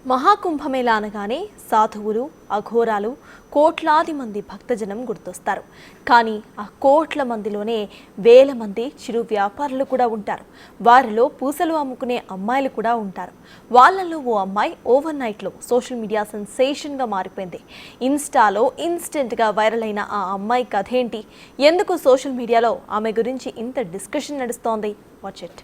మహాకుంభమేళా అనగానే సాధువులు, అఘోరాలు, కోట్లాది మంది భక్తజనం గుర్తొస్తారు. కానీ ఆ కోట్ల మందిలోనే వేల మంది చిరు వ్యాపారులు కూడా ఉంటారు. వారిలో పూసలు అమ్ముకునే అమ్మాయిలు కూడా ఉంటారు. వాళ్ళల్లో ఓ అమ్మాయి ఓవర్ నైట్లో సోషల్ మీడియా సెన్సేషన్గా మారిపోయింది. ఇన్స్టాలో ఇన్స్టెంట్గా వైరల్ అయిన ఆ అమ్మాయి కథ ఏంటి? ఎందుకు సోషల్ మీడియాలో ఆమె గురించి ఇంత డిస్కషన్ నడుస్తోంది? Watch it.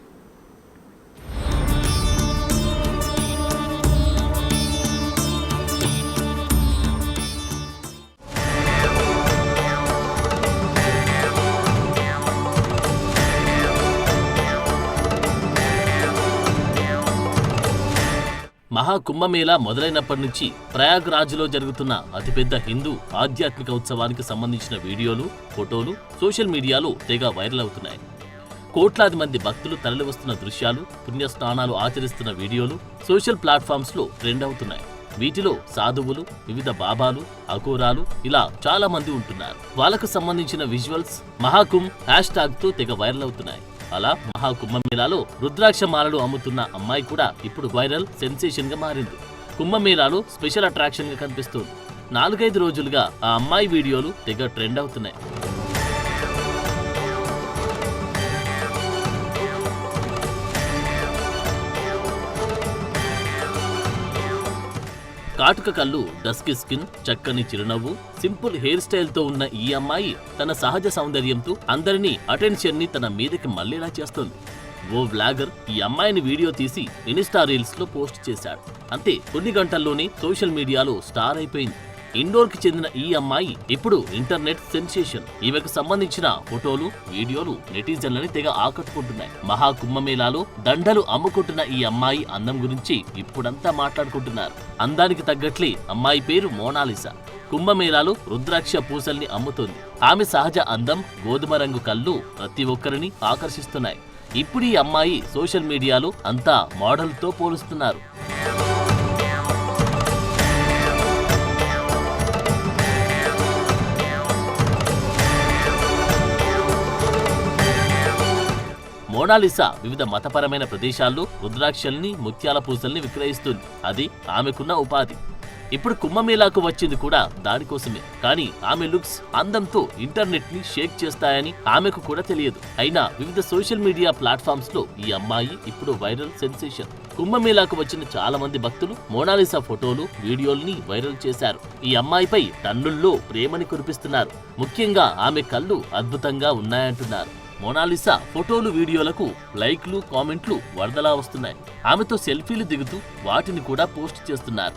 మహాకుంభమేళా మొదలైనప్పటి నుంచి ప్రయాగ్రాజ్లో జరుగుతున్న అతిపెద్ద హిందూ ఆధ్యాత్మిక ఉత్సవానికి సంబంధించిన వీడియోలు, ఫోటోలు సోషల్ మీడియాలో తెగ వైరల్ అవుతున్నాయి. కోట్లాది మంది భక్తులు తరలివస్తున్న దృశ్యాలు, పుణ్యస్నానాలు ఆచరిస్తున్న వీడియోలు సోషల్ ప్లాట్ఫామ్స్లో ట్రెండ్ అవుతున్నాయి. వీటిలో సాధువులు, వివిధ బాబాలు, అఘోరాలు ఇలా చాలా మంది ఉంటున్నారు. వాళ్ళకు సంబంధించిన విజువల్స్ మహాకుంభ్ హ్యాష్ట్యాగ్తో తెగ వైరల్ అవుతున్నాయి. అలా మహాకుంభమేళాలో రుద్రాక్ష మాలలు అమ్ముతున్న అమ్మాయి కూడా ఇప్పుడు వైరల్ సెన్సేషన్ గా మారింది. కుంభమేళాలో స్పెషల్ అట్రాక్షన్ గా కనిపిస్తోంది. 4-5 రోజులుగా ఆ అమ్మాయి వీడియోలు తెగ ట్రెండ్ అవుతున్నాయి. కాటుక కళ్ళు, డస్కీ స్కిన్, చక్కని చిరునవ్వు, సింపుల్ హెయిర్ స్టైల్ తో ఉన్న ఈ అమ్మాయి తన సహజ సౌందర్యంతో అందరినీ అటెన్షన్ ని తన మీదకి మళ్లేలా చేస్తోంది. ఓ వ్లాగర్ ఈ అమ్మాయిని వీడియో తీసి ఇన్స్టా రీల్స్ లో పోస్ట్ చేశాడు. అంతే, కొన్ని గంటల్లోనే సోషల్ మీడియాలో స్టార్ అయిపోయింది. ఇండోర్ కి చెందిన ఈ అమ్మాయి ఇప్పుడు ఇంటర్నెట్ సెన్సేషన్. ఈమెకు సంబంధించిన ఫోటోలు, వీడియోలు నెటిజన్లని తెగ ఆకట్టుకుంటున్నాయి. మహాకుంభమేళాలో దండలు అమ్ముకుంటున్న ఈ అమ్మాయి అందం గురించి ఇప్పుడంతా మాట్లాడుకుంటున్నారు. అందానికి తగ్గట్లే అమ్మాయి పేరు మోనాలిసా. కుంభమేళాలో రుద్రాక్ష పూసల్ని అమ్ముతోంది. ఆమె సహజ అందం, గోధుమ రంగు కళ్ళు ప్రతి ఒక్కరిని ఆకర్షిస్తున్నాయి. ఇప్పుడు ఈ అమ్మాయి సోషల్ మీడియాలో అంతా మోడల్తో పోలుస్తున్నారు. మోనాలిసా వివిధ మతపరమైన ప్రదేశాల్లో రుద్రాక్షల్ని, ముత్యాల పూసల్ని విక్రయిస్తుంది. అది ఆమెకున్న ఉపాధి. ఇప్పుడు కుంభమేళాకు వచ్చింది కూడా దానికోసమే. కానీ ఆమె లుక్స్, అందంతో ఇంటర్నెట్ ని షేక్ చేస్తాయని ఆమెకు కూడా తెలియదు. అయినా వివిధ సోషల్ మీడియా ప్లాట్ఫామ్స్ లో ఈ అమ్మాయి ఇప్పుడు వైరల్ సెన్సేషన్. కుంభమేళాకు వచ్చిన చాలా మంది భక్తులు మోనాలిసా ఫోటోలు, వీడియోల్ని వైరల్ చేశారు. ఈ అమ్మాయిపై టన్నుల్లో ప్రేమని కురిపిస్తున్నారు. ముఖ్యంగా ఆమె కళ్ళు అద్భుతంగా ఉన్నాయంటున్నారు. మోనాలిసా ఫోటోలు, వీడియోలకు లైక్లు, కామెంట్లు వరదలా వస్తున్నాయి. ఆమెతో సెల్ఫీలు దిగుతూ వాటిని కూడా పోస్ట్ చేస్తున్నారు.